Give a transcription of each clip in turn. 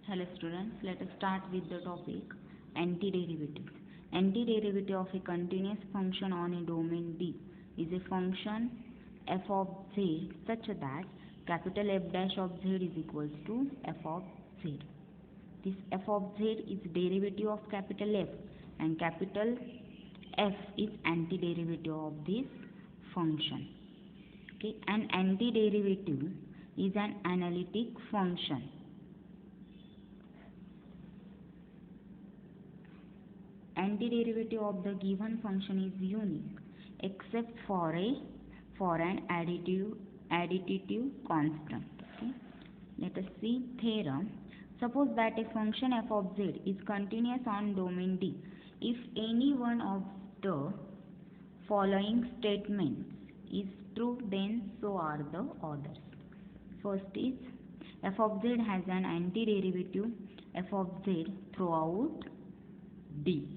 Hello students, let us start with the topic antiderivative. Antiderivative of a continuous function on a domain D is a function f of z such that capital F dash of z is equals to f of z. This f of z is derivative of capital F and capital F is antiderivative of this function. Okay, an antiderivative is an analytic function. Antiderivative of the given function is unique except for an additive constant. Okay. Let us see theorem. Suppose that a function f of z is continuous on domain D if any one of the following statements is true, then so are the others. First is f of z has an antiderivative f of z throughout D.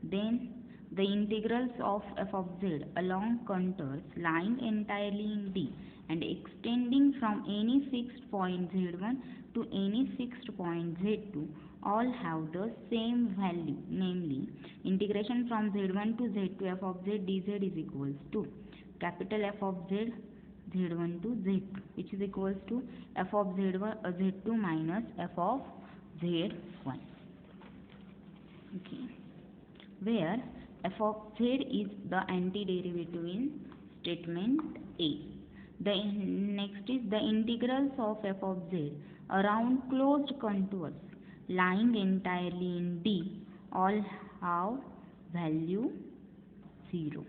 Then the integrals of f of z along contours lying entirely in D and extending from any fixed point z1 to any fixed point z2 all have the same value, namely integration from z1 to z2 f of z dz is equals to capital F of z z1 to z2, which is equals to f of z2 minus f of z1. Okay, where f of z is the antiderivative in statement A. The next is the integrals of f of z around closed contours lying entirely in D all have value 0.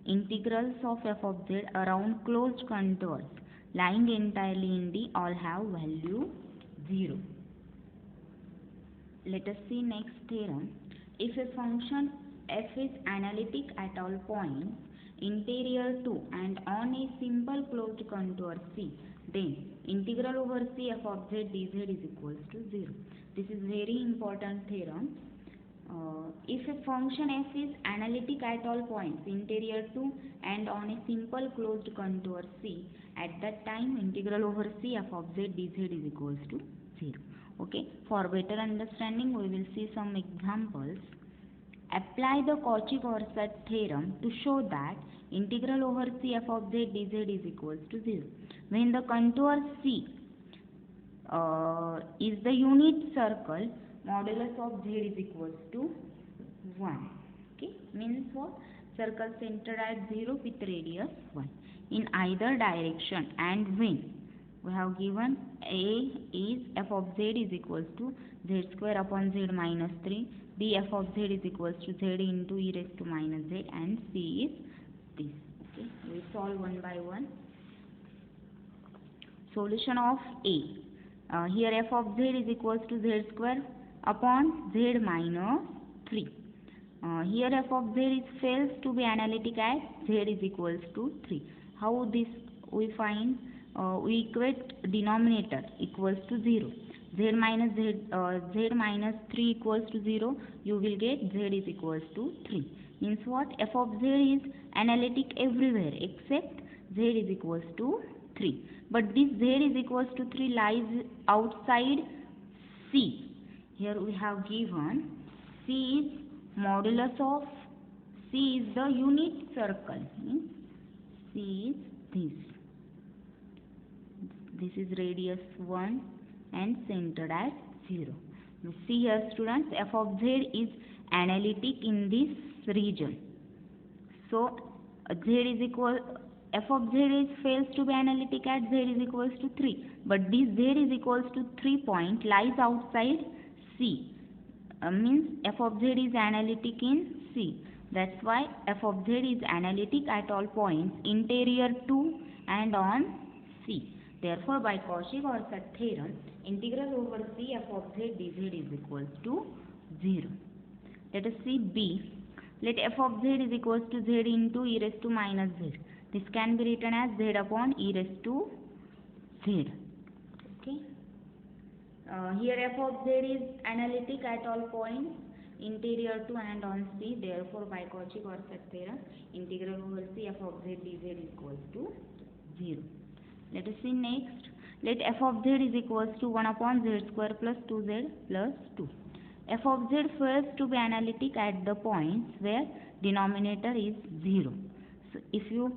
Integrals of f of z around closed contours lying entirely in D all have value 0. Let us see next theorem. If a function f is analytic at all points interior to and on a simple closed contour C, then integral over C f of z dz is equals to 0. This is very important theorem. If a function f is analytic at all points interior to and on a simple closed contour C, at that time integral over C f of z dz is equals to 0. Okay, for better understanding we will see some examples. Apply the Cauchy-Corsat theorem to show that integral over C f of z dz is equals to 0. When the contour C is the unit circle, modulus of z is equals to 1. Okay, means what? Circle centered at 0 with radius 1 in either direction, and when we have given A is f of z is equals to z square upon z minus 3, d f of z is equals to z into e raised to minus z, and C is this. Okay, we solve one by one. Solution of A. Here f of z is equals to z square upon z minus 3. Here f of z is fails to be analytic at z is equals to 3. How this we find? We equate denominator equals to 0. Z minus 3 equals to 0. You will get z is equals to 3. Means what? F of z is analytic everywhere except z is equals to 3. But this z is equals to 3 lies outside C. Here we have given C is modulus of C is the unit circle. Means C is this. This is radius 1 and centered at 0. You see here students, f of z is analytic in this region. So z is equal, f of z is fails to be analytic at z is equals to 3. But this z is equals to 3 point lies outside C. Means f of z is analytic in C. That's why f of z is analytic at all points interior to and on C. Therefore, by Cauchy-Corsat theorem, integral over C f of z dz is equals to 0. Let us see B. Let f of z is equals to z into e raised to minus z. This can be written as z upon e raised to z. Okay. Here f of z is analytic at all points interior to and on C. Therefore, by Cauchy-Corsat theorem, integral over C f of z dz is equals to 0. Let us see next. Let f of z is equals to 1 upon z square plus 2z plus 2. F of z fails to be analytic at the points where denominator is 0. So if you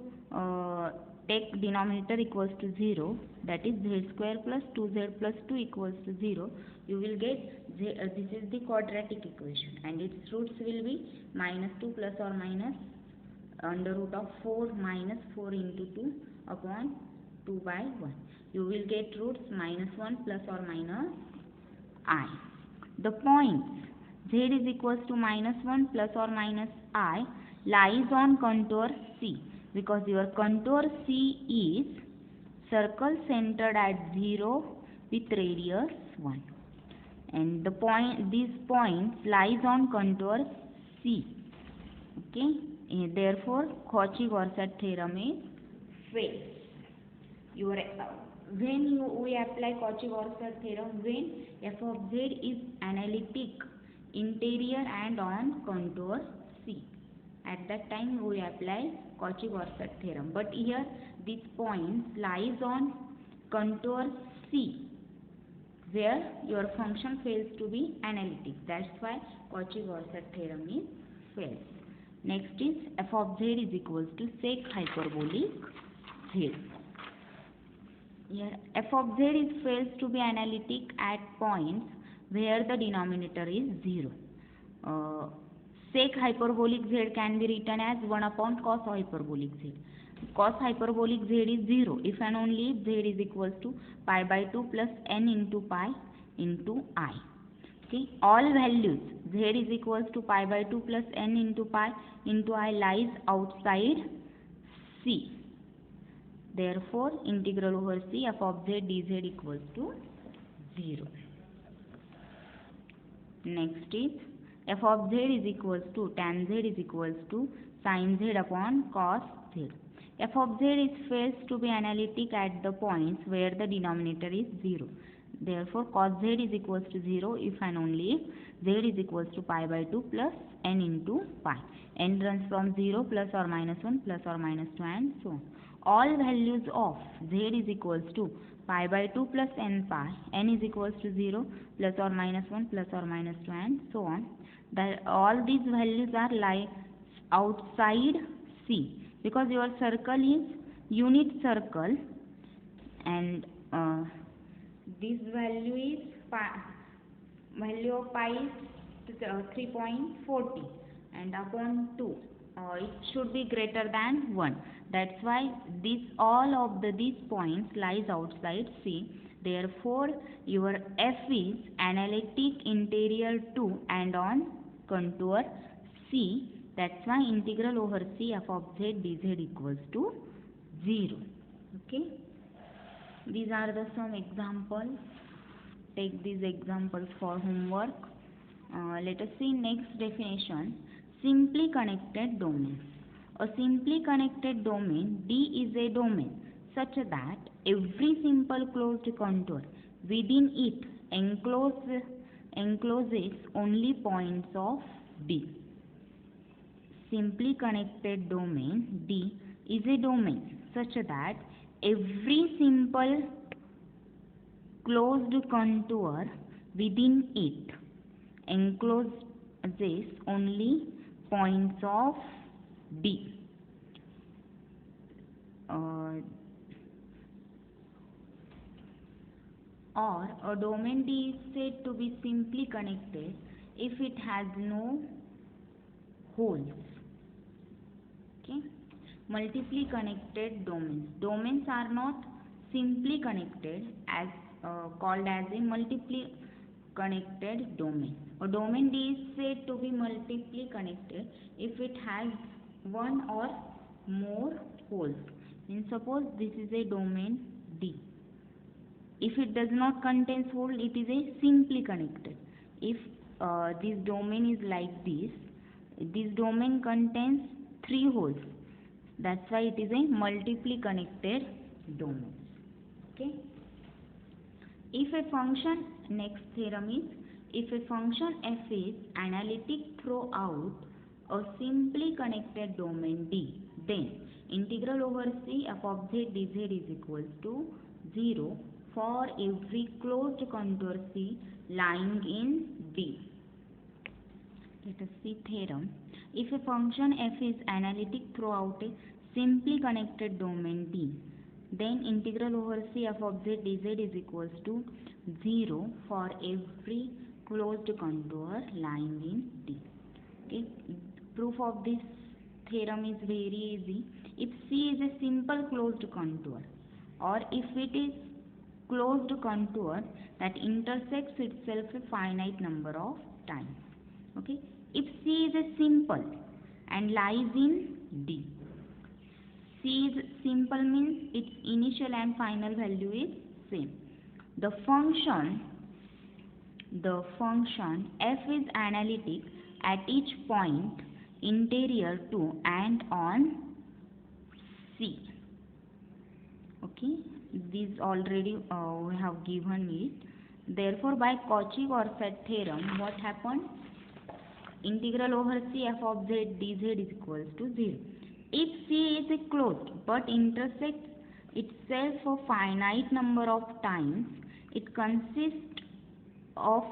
take denominator equals to 0, that is z square plus 2z plus 2 equals to 0, you will get this is the quadratic equation, and its roots will be minus 2 plus or minus under root of 4 minus 4 into 2 upon 2 by 1. You will get roots minus 1 plus or minus I. The points z is equals to minus 1 plus or minus I lies on contour C, because your contour C is circle centered at 0 with radius 1, and these points lies on contour C. Okay, therefore Cauchy-Gaussat theorem is fails. We apply Cauchy-Gaussat theorem when f of z is analytic, interior and on contour C. At that time we apply Cauchy-Gaussat theorem. But here these points lies on contour C, where your function fails to be analytic. That's why Cauchy-Gaussat theorem is fails. Next is f of z is equals to sec hyperbolic z. Here f of z is fails to be analytic at points where the denominator is 0. Sec hyperbolic z can be written as 1 upon cos hyperbolic z. Cos hyperbolic z is 0 if and only if z is equals to pi by 2 plus n into pi into I. Okay, all values z is equals to pi by 2 plus n into pi into I lies outside C. Therefore, integral over C f of z dz equals to 0. Next is f of z is equals to tan z is equals to sin z upon cos z. F of z is fails to be analytic at the points where the denominator is 0. Therefore, cos z is equals to 0 if and only if z is equals to pi by 2 plus n into pi. N runs from 0 plus or minus 1 plus or minus 2 and so on. All values of z is equals to pi by 2 plus n pi, n is equals to 0 plus or minus 1 plus or minus 2 and so on. All these values are lie outside C, because your circle is unit circle, and this value is value of pi is 3.40 and upon 2 it should be greater than 1. That's why all of these points lies outside C. Therefore, your f is analytic, interior to and on contour C. That's why integral over C f of z dz equals to 0. Okay. These are some examples. Take these examples for homework. Let us see next definition. Simply connected domains. A simply connected domain D is a domain such that every simple closed contour within it encloses only points of D. Simply connected domain D is a domain such that every simple closed contour within it encloses only points of D. Or a domain D is said to be simply connected if it has no holes. Okay. Multiply connected domains. Domains are not simply connected as called as a multiply connected domain. A domain D is said to be multiply connected if it has one or more holes. Suppose this is a domain D. If it does not contain hole, it is a simply connected. If this domain is like this domain contains 3 holes. That's why it is a multiply connected domain. Okay. If a function, next theorem is, if a function f is analytic throughout a simply connected domain D, then integral over C f of z dz is equals to 0 for every closed contour C lying in D. Let us see theorem. If a function f is analytic throughout a simply connected domain D, then integral over C f of z dz is equals to 0 for every closed contour lying in D. Okay. Proof of this theorem is very easy. If C is a simple closed contour, or if it is closed contour that intersects itself a finite number of times. Okay. If C is a simple and lies in D, C is simple means its initial and final value is same. The function f is analytic at each point interior to and on C. Okay, this already we have given it. Therefore, by Cauchy-Corsat theorem, what happened? Integral over C f of z dz is equals to 0. If C is a closed but intersects itself a finite number of times, it consists of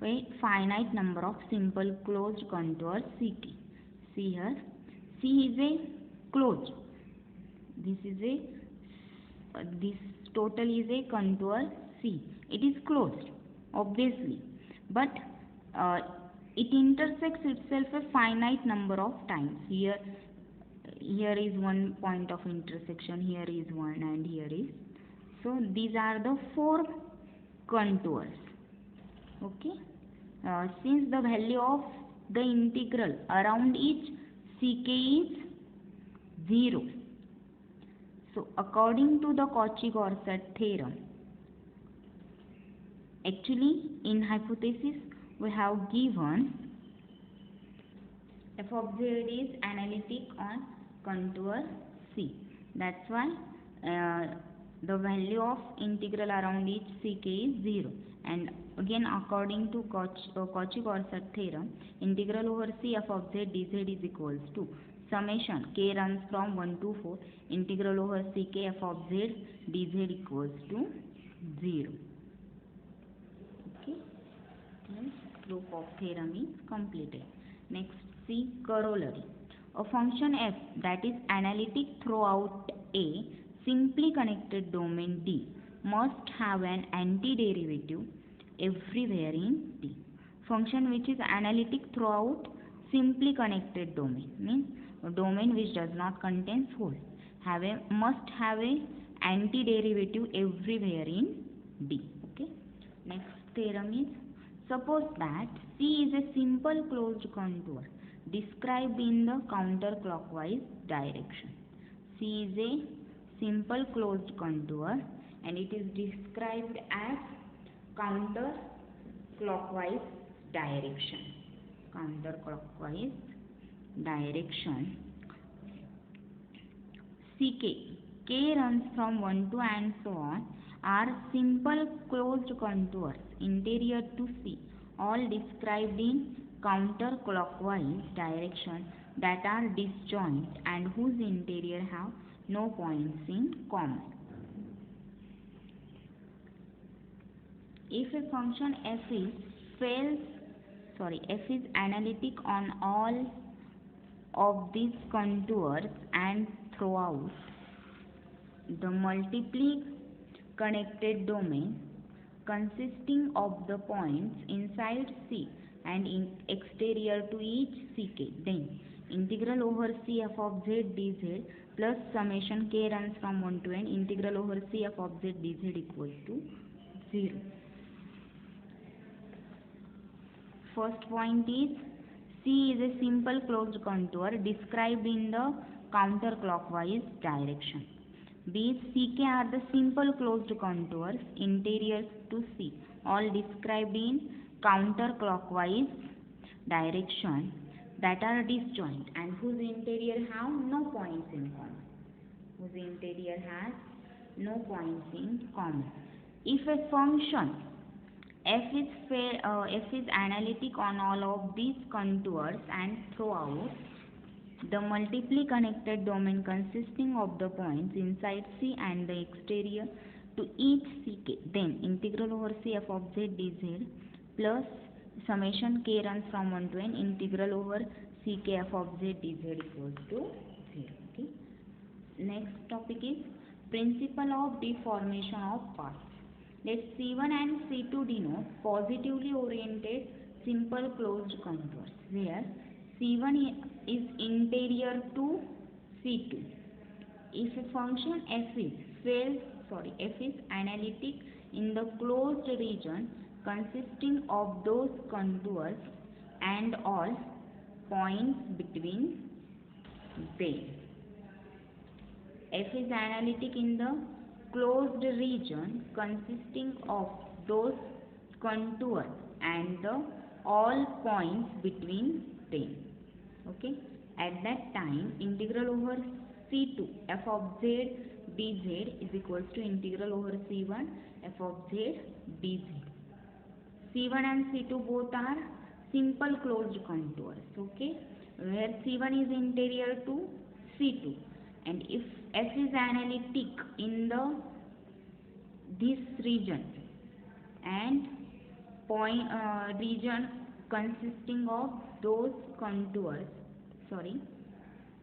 a finite number of simple closed contours Ck. See here, C is a closed. This total is a contour C. It is closed, obviously, but it intersects itself a finite number of times. Here is one point of intersection, here is one, and here is. So these are the 4 contours. Okay. Since the value of the integral around each Ck is 0, so according to the Cauchy-Corsat theorem, actually in hypothesis we have given f of z is analytic on contour C. That's why the value of integral around each Ck is 0. And again, according to Cauchy-Corsat theorem, integral over C f of z dz is equals to summation k runs from 1 to 4 integral over Ck f of z dz equals to 0. Okay, then proof of theorem is completed. Next, see corollary. A function f that is analytic throughout a simply connected domain D must have an antiderivative everywhere in D. Function which is analytic throughout simply connected domain means a domain which does not contain hole must have a antiderivative everywhere in D. Okay. Next theorem is, suppose that C is a simple closed contour described in the counterclockwise direction. C is a simple closed contour and it is described as counterclockwise direction. Counterclockwise direction. Ck, k runs from 1 to and so on, are simple closed contours interior to C, all described in counterclockwise direction that are disjoint and whose interior have no points in common. If a function f is analytic on all of these contours and throughout the multiply connected domain consisting of the points inside C and in exterior to each Ck, then integral over C f of z dz plus summation k runs from 1 to n integral over C f of z dz equals to 0. First point is, C is a simple closed contour described in the counterclockwise direction. These Ck are the simple closed contours interior to C, all described in counterclockwise direction that are disjoint and whose interior have no points in common. Whose interior has no points in common. If a function f is analytic on all of these contours and throughout the multiply connected domain consisting of the points inside C and the exterior to each ck, then integral over c f of z dz plus summation k runs from 1 to n integral over ck f of z dz equals to 0. Okay. Next topic is principle of deformation of paths. Let C1 and C2 denote positively oriented simple closed contours where C1 is interior to C2. If a function f is analytic in the closed region consisting of those contours and all points between them. F is analytic in the closed region consisting of those contours and the all points between them. Okay. At that time, integral over C2 f of z dz is equals to integral over C1 f of z dz. C1 and C2 both are simple closed contours. Okay. Where C1 is interior to C2, and if f is analytic in this region and region consisting of those contours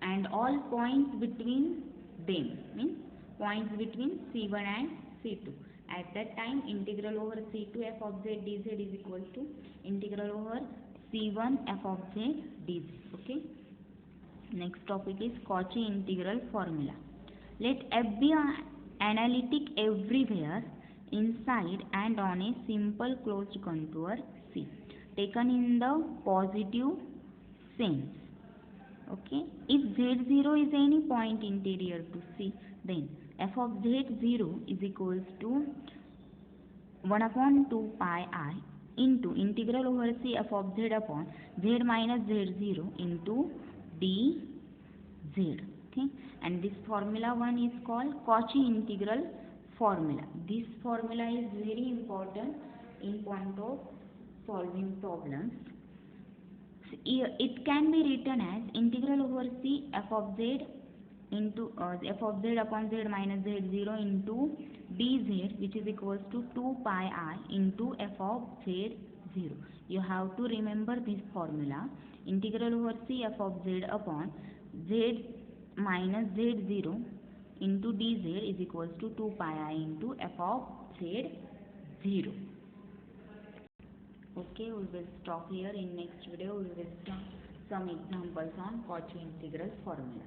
and all points between them, means points between C1 and C2. At that time, integral over C2 f of z dz is equal to integral over C1 f of z dz. Okay. Next topic is Cauchy integral formula. Let f be analytic everywhere inside and on a simple closed contour C, taken in the positive sense. Okay. If z0 is any point interior to C, then f of z0 is equals to 1 upon 2 pi I into integral over C f of z upon z minus z0 into dz. Okay. And this formula 1 is called Cauchy integral formula. This formula is very important in point of solving problems. It can be written as integral over C f of z into f of z upon z minus z0 into dz, which is equals to 2 pi I into f of z0. You have to remember this formula. Integral over C f of z upon z minus z0 into dz is equals to 2 pi I into f of z0. Okay, we will stop here. In next video we will start some examples on Cauchy integral formula.